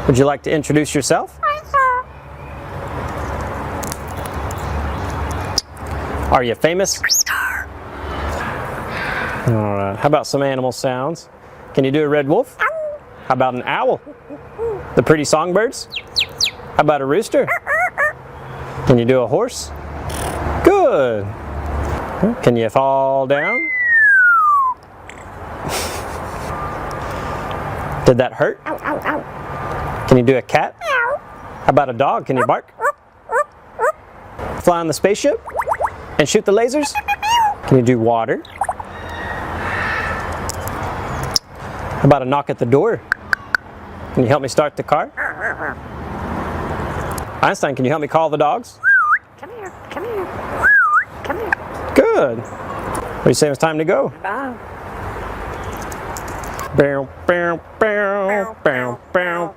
Would you like to introduce yourself? Are you famous? All right. How about some animal sounds? Can you do a red wolf? How about an owl? The pretty songbirds? How about a rooster? Can you do a horse? Good. Can you fall down? Did that hurt? Ow, ow, ow. Can you do a cat? Ow. How about a dog? Can you bark? Fly on the spaceship? And shoot the lasers? Can you do water? How about a knock at the door? Can you help me start the car? Einstein, can you help me call the dogs? Come here, come here, come here. Good. What do you say it's time to go? Bye. Bow, bow, bow, bow, bow.